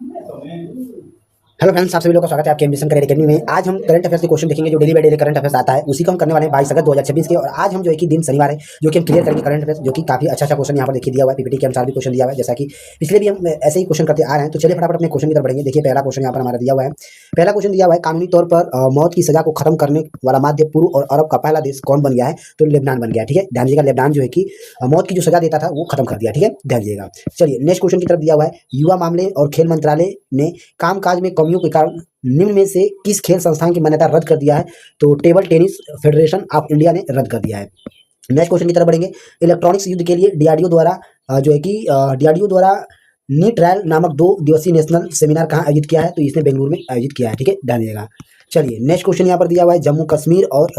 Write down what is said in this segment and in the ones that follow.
Hello friends, आप सभी लोगों का स्वागत है आपके एम्बिशन करियर एकेडमी में। आज हम करंट अफेयर्स के क्वेश्चन देखेंगे जो daily by daily current affairs आता है, उसी को हम करने वाले हैं 22 अगस्त 2026 के। और आज हम जो है कि दिन शनिवार है, जो कि हम क्लियर करेंगे करंट अफेयर्स, जो कि काफी अच्छा क्वेश्चन यहाँ पर देखिए दिया हुआ है, पीपीटी के अनुसार भी क्वेश्चन दिया हुआ है, जैसा कि पिछले भी हम ऐसे ही क्वेश्चन करते आ रहे हैं। तो चलिए फटाफट अपने क्वेश्चन की तरफ बढ़ेंगे। देखिए पहला क्वेश्चन यहाँ पर हमारा दिया हुआ है। पहला क्वेश्चन दिया हुआ है, कानूनी तौर पर मौत की सजा को खत्म करने वाला मध्य पूर्व और अरब का पहला देश कौन बन गया है? तो लेबनान बन गया है। ठीक है, ध्यान दीजिएगा, लेबनान जो है कि मौत की जो सजा देता था वो खत्म कर दिया। ठीक है, ध्यान दीजिएगा। चलिए नेक्स्ट क्वेश्चन की तरफ दिया हुआ है, युवा मामले और खेल मंत्रालय ने कामकाज में कमियों के कारण निम्न में से किस खेल संस्थान की मान्यता रद्द कर दिया है? तो table tennis federation of India ने रद्द कर दिया है। नेक्स्ट क्वेश्चन की तरफ बढ़ेंगे। इलेक्ट्रॉनिक्स युद्ध के लिए डीआरडीओ द्वारा जो है कि डीआरडीओ द्वारा नी ट्रायल नामक 2 दिवसीय नेशनल सेमिनार कहाँ आयोजित किया है? तो इसने बेंगलुरु में आयोजित किया है। ठीक है, ध्यान दीजिएगा। चलिए नेक्स्ट क्वेश्चन यहाँ पर दिया हुआ है, जम्मू कश्मीर और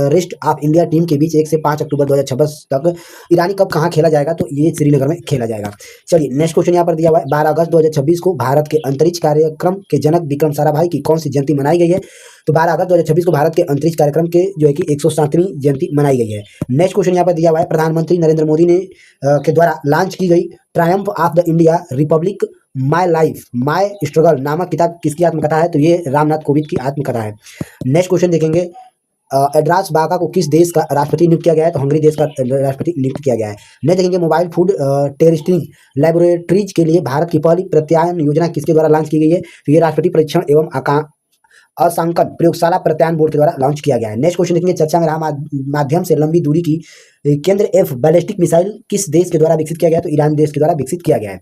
रेस्ट ऑफ इंडिया टीम के बीच 1 से 5 अक्टूबर 2026 तक ईरानी कप कहाँ खेला जाएगा? तो ये श्रीनगर में खेला जाएगा। चलिए नेक्स्ट क्वेश्चन यहाँ पर दिया हुआ है, 12 अगस्त 2026 को भारत के अंतरिक्ष कार्यक्रम के जनक विक्रम साराभाई की कौन सी जयंती मनाई गई है? तो 12 अगस्त 2026 को भारत के अंतरिक्ष कार्यक्रम के जो है कि 107वीं जयंती मनाई गई है। नेक्स्ट क्वेश्चन यहाँ पर दिया हुआ है, प्रधानमंत्री नरेंद्र मोदी ने के द्वारा लॉन्च की गई Triumph of the India Republic my life my struggle नामक किताब किसकी आत्मकथा है? तो ये रामनाथ कोविंद की आत्मकथा है। नेक्स्ट क्वेश्चन देखेंगे, एड्रास बाका को किस देश का राष्ट्रपति नियुक्त किया गया है? तो हंगरी देश का राष्ट्रपति नियुक्त किया गया है। नेक्स्ट देखेंगे, मोबाइल फूड टेस्टिंग लेबोरेटरीज के लिए भारत की पहली प्रत्यायन योजना किसके द्वारा लॉन्च की गई है? तो ये राष्ट्रपति परीक्षण एवं असांकन प्रयोगशाला प्रत्यायन बोर्ड के द्वारा लॉन्च किया गया है। नेक्स्ट क्वेश्चन देखेंगे, चर्चा में रहा माध्यम से लंबी दूरी की केंद्र एफ बैलिस्टिक मिसाइल किस देश के द्वारा विकसित किया गया है? तो ईरान देश के द्वारा विकसित किया गया है।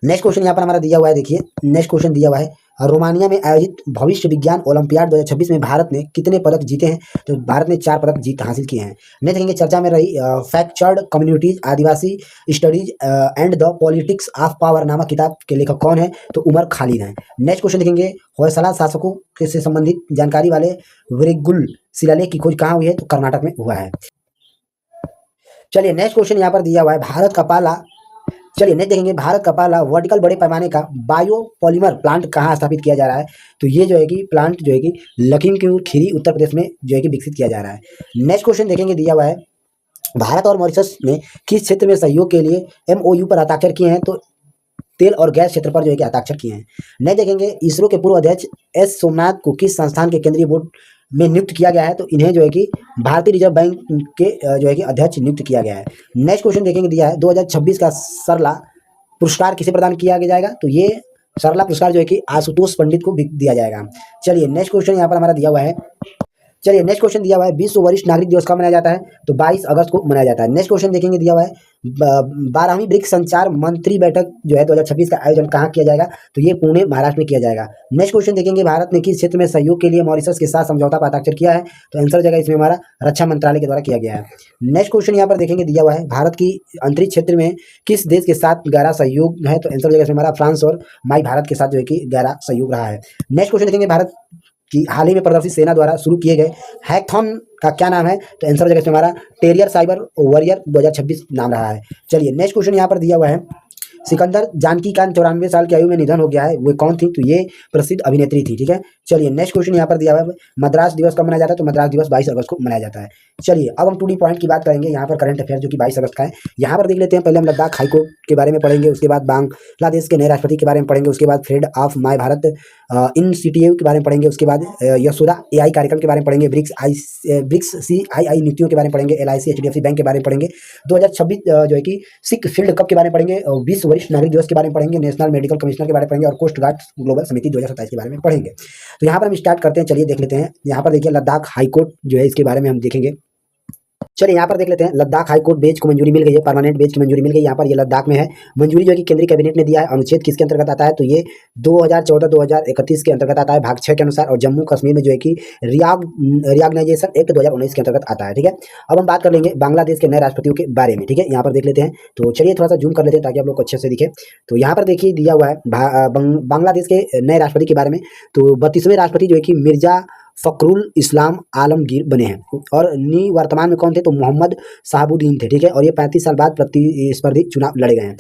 नेक्स्ट क्वेश्चन यहाँ पर हमारा दिया हुआ है, देखिए नेक्स्ट क्वेश्चन दिया हुआ है, रोमानिया में आयोजित भविष्य विज्ञान ओलंपियाड 2026 में भारत ने कितने पदक जीते हैं? तो भारत ने 4 पदक जीत हासिल किए हैं। नेक्स्ट देखेंगे, चर्चा में रही fractured communities Adivasi studies and the politics of power नामक किताब के लेखक कौन है? तो उमर खालिद हैं। नेक्स्ट क्वेश्चन देखेंगे, होयसला शासकों से संबंधित जानकारी वाले वृगुल शिलालेख की खोज कहाँ हुई है? तो कर्नाटक में हुआ है। चलिए नेक्स्ट क्वेश्चन यहाँ पर दिया हुआ है, भारत का पहला चलिए नेक्स्ट देखेंगे, भारत का पहला वर्टिकल बड़े पैमाने का बायोपॉलीमर प्लांट कहाँ स्थापित किया जा रहा है? तो ये जो है कि प्लांट जो है कि लखीमपुर खीरी उत्तर प्रदेश में जो है कि विकसित किया जा रहा है। नेक्स्ट क्वेश्चन देखेंगे, दिया हुआ है, भारत और मॉरिशस ने किस क्षेत्र में सहयोग के लिए एमओयू पर हस्ताक्षर किए हैं? तो तेल और गैस क्षेत्र पर जो है कि हस्ताक्षर किए हैं। नेक्स्ट देखेंगे, इसरो के पूर्व अध्यक्ष एस सोमनाथ को किस संस्थान के केंद्रीय बोर्ड में नियुक्त किया गया है? तो इन्हें जो है कि भारतीय रिजर्व बैंक के जो है कि अध्यक्ष नियुक्त किया गया है। नेक्स्ट क्वेश्चन देखेंगे, दिया है 2026 का सरला पुरस्कार किसे प्रदान किया जाएगा? तो ये सरला पुरस्कार जो है कि आशुतोष पंडित को दिया जाएगा। चलिए नेक्स्ट क्वेश्चन यहाँ पर हमारा दिया हुआ है, चलिए नेक्स्ट क्वेश्चन दिया हुआ है, विश्व वरिष्ठ नागरिक दिवस कब मनाया जाता है? तो 22 अगस्त को मनाया जाता है। नेक्स्ट क्वेश्चन देखेंगे, दिया हुआ है, 12वीं ब्रिक्स संचार मंत्री बैठक जो है 2026 का आयोजन कहाँ किया जाएगा? तो ये पुणे महाराष्ट्र में किया जाएगा। नेक्स्ट क्वेश्चन देखेंगे, भारत ने किस क्षेत्र में सहयोग के लिए मॉरिशस के साथ समझौता पर हस्ताक्षर किया है? तो आंसर जगह इसमें हमारा रक्षा मंत्रालय के द्वारा किया गया है। नेक्स्ट क्वेश्चन यहाँ पर देखेंगे, दिया हुआ है, भारत की अंतरिक्ष क्षेत्र में किस देश के साथ गहरा सहयोग है? तो आंसर जगह इसमें हमारा फ्रांस और माई भारत के साथ जो है कि गहरा सहयोग रहा है। नेक्स्ट क्वेश्चन देखेंगे, भारत कि हाल ही में प्रदर्शित सेना द्वारा शुरू किए गए हैकथॉन का क्या नाम है? तो आंसर जगह हमारा टेरियर साइबर वॉरियर 2026 नाम रहा है। चलिए नेक्स्ट क्वेश्चन यहाँ पर दिया हुआ है, सिकंदर जानकी का 94 साल की आयु में निधन हो गया है, वो कौन थी? तो ये प्रसिद्ध अभिनेत्री थी। ठीक है, चलिए नेक्स्ट क्वेश्चन यहाँ पर दिया हुआ है, मद्रास दिवस कब मनाया जाता है? तो मद्रास दिवस 22 अगस्त को मनाया जाता है। चलिए अब हम 2D पॉइंट की बात करेंगे यहाँ पर, करंट अफेयर जो कि 22 अगस्त का है। यहाँ पर देख लेते हैं, पहले हम लद्दाख हाईकोर्ट के बारे में पढ़ेंगे, उसके बाद बांग्लादेश के नए राष्ट्रपति के बारे में पढ़ेंगे, उसके बाद फ्रेड ऑफ माई भारत इनिशिएटिव के बारे में पढ़ेंगे, उसके बाद यशोदा एआई कार्यक्रम के बारे में पढ़ेंगे, ब्रिक्स CII नीतियों के बारे में पढ़ेंगे, LIC HDFC बैंक के बारे में पढ़ेंगे, 2026 जो है कि सिख फील्ड कप के बारे में पढ़ेंगे, विश्व वरिष्ठ नागरिक दिवस के बारे में पढ़ेंगे, नेशनल मेडिकल कमिश्नर के बारे में पढ़ेंगे और कोस्ट गार्ड ग्लोबल समिति 2027 के बारे में पढ़ेंगे। तो यहाँ पर हम स्टार्ट करते हैं, चलिए देख लेते हैं। यहाँ पर देखिए लद्दाख हाईकोर्ट जो है इसके बारे में हम देखेंगे। चलिए यहाँ पर देख लेते हैं, लद्दाख हाईकोर्ट बेंच को मंजूरी मिल गई है, परमानेंट बेंच की मंजूरी मिल गई। यहाँ पर ये लद्दाख में है, मंजूरी जो है कि केंद्रीय कैबिनेट ने दिया है। अनुच्छेद किसके अंतर्गत आता है? तो ये 2014-2031 के अंतर्गत आता है, भाग 6 के अनुसार, और जम्मू कश्मीर में जो है कि रियागनाइजेशन एक्ट 2019 के अंतर्गत आता है। ठीक है, अब हम बात कर लेंगे बांग्लादेश के नए राष्ट्रपतियों के बारे में। ठीक है, यहाँ पर देख लेते हैं, तो चलिए थोड़ा सा जूम कर लेते हैं ताकि आप लोग को अच्छे से दिखे। तो यहाँ पर देखिए दिया हुआ है बांग्लादेश के नए राष्ट्रपति के बारे में। तो 32वें राष्ट्रपति जो है कि मिर्जा फ़खरुल इस्लाम आलमगीर बने हैं। और निवर्तमान में कौन थे? तो मोहम्मद शहाबुद्दीन थे, ठीक है। और ये 35 साल बाद प्रतिस्पर्धी चुनाव लड़े गए हैं।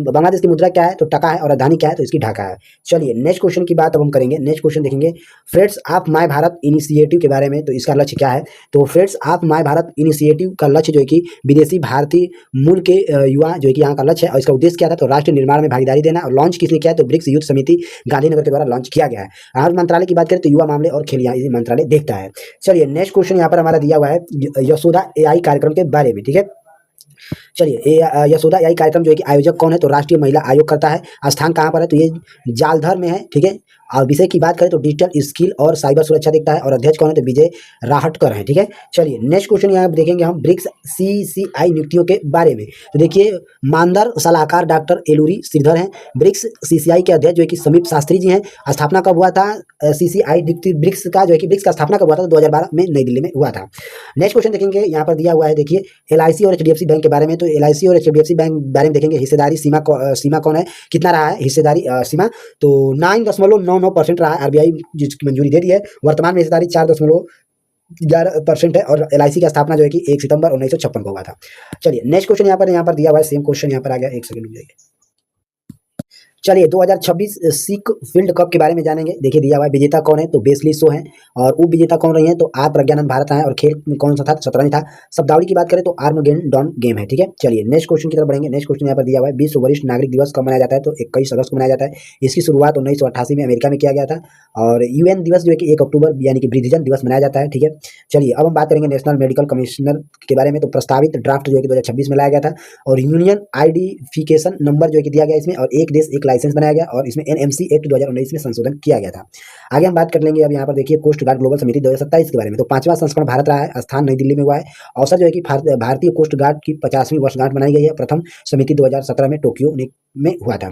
बांग्लादेश की मुद्रा क्या है? तो टका है। और राजधानी क्या है? तो इसकी ढाका है। चलिए नेक्स्ट क्वेश्चन की बात अब हम करेंगे। नेक्स्ट क्वेश्चन देखेंगे friends of my Bharat initiative के बारे में। तो इसका लक्ष्य क्या है? तो friends of my Bharat initiative का लक्ष्य जो है कि विदेशी भारतीय मूल के युवा जो है कि यहाँ का लक्ष्य है। और इसका उद्देश्य क्या था? तो राष्ट्र निर्माण में भागीदारी देना। और लॉन्च किसने किया है? तो ब्रिक्स युद्ध समिति गांधीनगर के द्वारा लॉन्च किया गया है। हर मंत्रालय की बात करें तो युवा मामले और खेल ये मंत्रालय देखता है। चलिए नेक्स्ट क्वेश्चन यहाँ पर हमारा दिया हुआ है यशोदा एआई कार्यक्रम के बारे में, ठीक है। चलिए यशोदा एआई कार्यक्रम जो है कि आयोजक कौन है? तो राष्ट्रीय महिला आयोग करता है। स्थान कहाँ पर है? तो ये जालंधर में है, ठीक है। और विषय की बात करें तो डिजिटल स्किल और साइबर सुरक्षा देखता है। और अध्यक्ष कौन है? तो विजय राहटकर है, ठीक है। चलिए नेक्स्ट क्वेश्चन यहाँ देखेंगे हम ब्रिक्स सीसीआई नियुक्तियों के बारे में। तो देखिए मानदर सलाहकार डॉक्टर एलूरी श्रीधर हैं। ब्रिक्स सीसीआई के अध्यक्ष जो है कि समीप शास्त्री जी हैं। स्थापना कब हुआ था सीसीआई ब्रिक्स का जो है कि ब्रिक्स का स्थापना कब हुआ था? 2012 में नई दिल्ली में हुआ था। नेक्स्ट क्वेश्चन देखेंगे यहाँ पर दिया हुआ है, देखिए एलआईसी और एचडीएफसी बैंक के बारे में। तो एलआईसी और एचडीएफसी बैंक बारे में देखेंगे हिस्सेदारी सीमा कौन है? कितना रहा है हिस्सेदारी सीमा? तो 9.99% रहा है। आरबीआई जिसकी मंजूरी दे दी है। वर्तमान में हिस्सेदारी 4.11% है। और एलआईसी की स्थापना जो है कि 1 सितंबर 1956 को हुआ था। चलिए नेक्स्ट क्वेश्चन यहाँ पर दिया हुआ है। सेम क्वेश्चन यहाँ पर आ गया, एक सेकंड रुक जाइए। चलिए 2026 सिख फील्ड कप के बारे में जानेंगे। देखिए दिया हुआ है विजेता कौन है? तो बेसली शो है। और उप विजेता कौन रही है? तो आर प्रज्ञानंद भारत है। और खेल में कौन सा था? 17 था। शब्दावली की बात करें तो आर्मगेडॉन गेम है, ठीक है। चलिए नेक्स्ट क्वेश्चन की तरफ बढ़ेंगे। नेक्स्ट क्वेश्चन यहाँ पर दिया हुआ है विश्व वरिष्ठ नागरिक दिवस कब मनाया जाता है? तो 21 अगस्त को मनाया जाता है। इसकी शुरुआत 1988 में अमेरिका में किया गया था। और यूएन दिवस जो है कि 1 अक्टूबर यानी कि वृद्धजन दिवस मनाया जाता है, ठीक है। चलिए अब हम बात करेंगे नेशनल मेडिकल कमिश्नर के बारे में। तो प्रस्तावित ड्राफ्ट जो है कि 2026 में लाया गया था। और यूनियन आइडेंटिफिकेशन नंबर जो है कि दिया गया इसमें। और एक देश एक लाइसेंस बनाया गया। और इसमें एनएमसी एक्ट 2019 में संशोधन किया गया था। आगे हम बात कर लेंगे। अब यहाँ पर देखिए कोस्ट गार्ड ग्लोबल समिति 2027 के बारे में। तो 5वां संस्करण भारत रहा है। स्थान नई दिल्ली में हुआ है। अवसर जो है कि भारतीय कोस्ट गार्ड की 50वीं वर्षगांठ मनाई गई है। प्रथम समिति 2017 में टोक्यो में हुआ था।